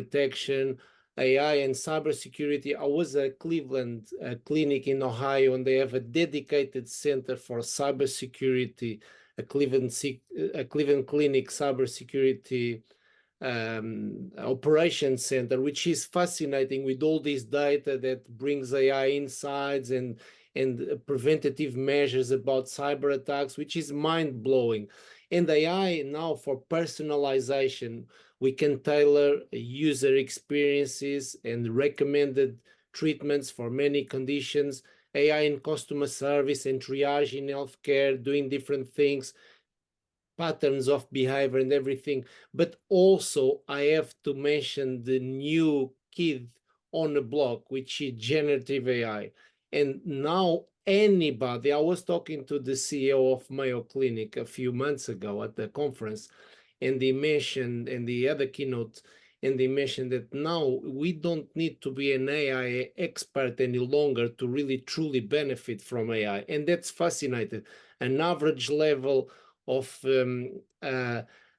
detection, AI and cybersecurity. I was at Cleveland clinic in Ohio, and they have a dedicated center for cybersecurity, a Cleveland Clinic cybersecurity operations center, which is fascinating with all this data that brings AI insights and preventative measures about cyber attacks, which is mind-blowing. And AI now for personalization, we can tailor user experiences and recommended treatments for many conditions, AI in customer service and triage in healthcare, doing different things, patterns of behavior and everything. But also I have to mention the new kid on the block, which is generative AI. And now anybody, I was talking to the CEO of Mayo Clinic a few months ago at the conference, and they mentioned, and the other keynote, and they mentioned that now we don't need to be an AI expert any longer to really truly benefit from AI. And that's fascinating. An average level of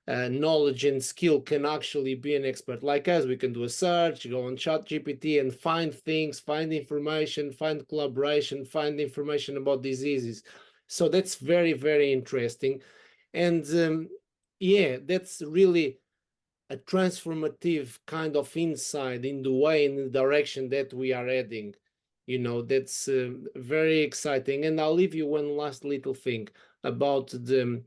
knowledge and skill can actually be an expert. Like us, we can do a search, go on ChatGPT and find things, find information, find collaboration, find information about diseases. So that's very, very interesting. And yeah, that's really a transformative kind of insight in the way, in the direction that we are heading. You know, that's very exciting. And I'll leave you one last little thing about the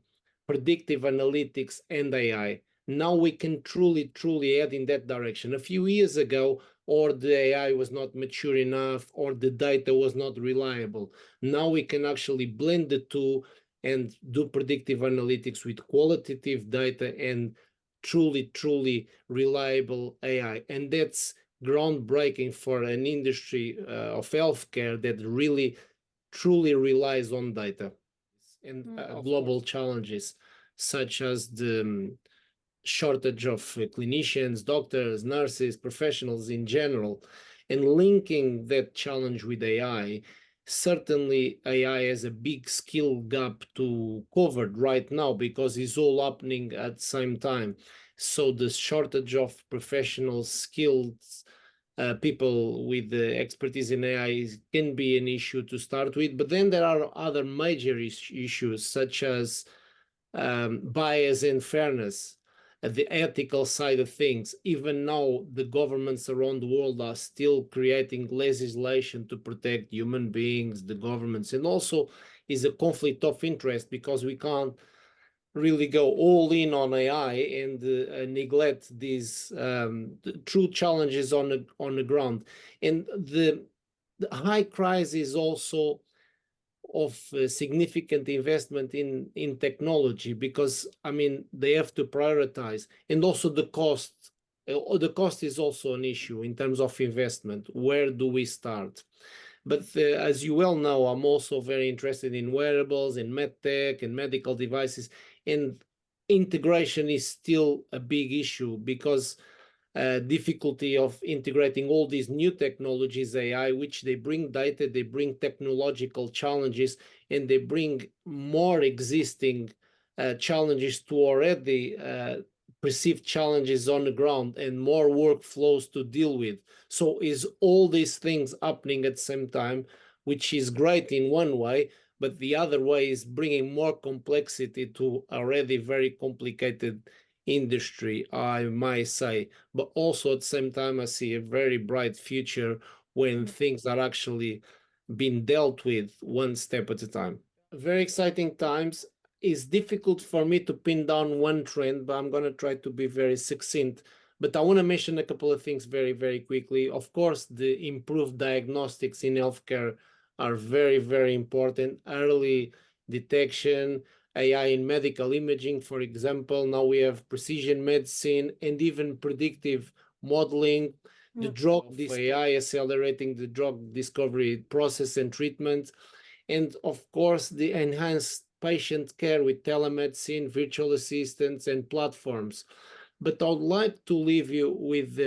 predictive analytics and AI. Now we can truly, truly head in that direction. A few years ago, or the AI was not mature enough, or the data was not reliable. Now we can actually blend the two and do predictive analytics with qualitative data and truly, truly reliable AI. And that's groundbreaking for an industry of healthcare that really, truly relies on data and global challenges, such as the shortage of clinicians, doctors, nurses, professionals in general. And linking that challenge with AI, certainly AI has a big skill gap to cover right now because it's all happening at the same time. So the shortage of professional skills, people with expertise in AI can be an issue to start with. But then there are other major issues such as bias and fairness, the ethical side of things. Even now, the governments around the world are still creating legislation to protect human beings, the governments, and also is a conflict of interest because we can't really go all in on AI and neglect these true challenges on the ground. And the high crisis also of significant investment in technology, because I mean they have to prioritize, and also the cost. The cost is also an issue in terms of investment. Where do we start? But as you well know, I'm also very interested in wearables, in medtech, and medical devices, and integration is still a big issue because difficulty of integrating all these new technologies, AI, which they bring data, they bring technological challenges, and they bring more existing challenges to already perceived challenges on the ground and more workflows to deal with. So is all these things happening at the same time, which is great in one way, but the other way is bringing more complexity to already very complicated industry, I might say. But also at the same time, I see a very bright future when things are actually being dealt with one step at a time. Very exciting times. It's difficult for me to pin down one trend, but I'm going to try to be very succinct. But I want to mention a couple of things very, very quickly. Of course, the improved diagnostics in healthcare are very, very important. Early detection, AI in medical imaging, for example. Now we have precision medicine and even predictive modeling. The drug, this AI accelerating the drug discovery process and treatment. And of course, the enhanced patient care with telemedicine, virtual assistants, and platforms. But I'd like to leave you with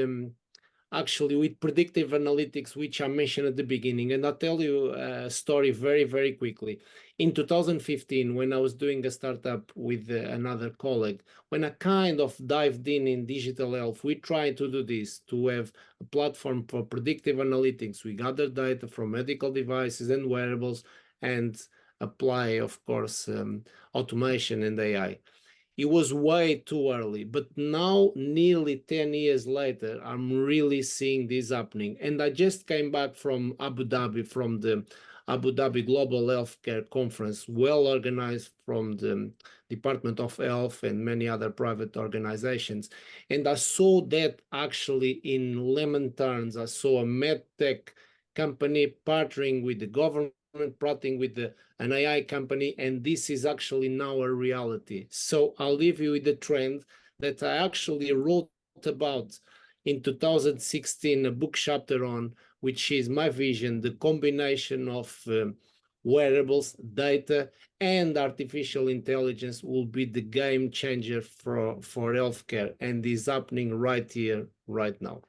actually with predictive analytics, which I mentioned at the beginning. And I'll tell you a story very, very quickly. In 2015, when I was doing a startup with another colleague, when I kind of dived in digital health, we tried to do this, to have a platform for predictive analytics. We gather data from medical devices and wearables and apply, of course, automation and AI. It was way too early, but now, nearly 10 years later, I'm really seeing this happening. And I just came back from Abu Dhabi, from the Abu Dhabi Global Healthcare Conference, well organized from the Department of Health and many other private organizations. And I saw that actually in layman terms. I saw a medtech company partnering with the government, partnering with an AI company, and this is actually now a reality. So I'll leave you with the trend that I actually wrote about in 2016, a book chapter on, which is my vision, the combination of wearables, data, and artificial intelligence will be the game changer for healthcare, and is happening right here, right now.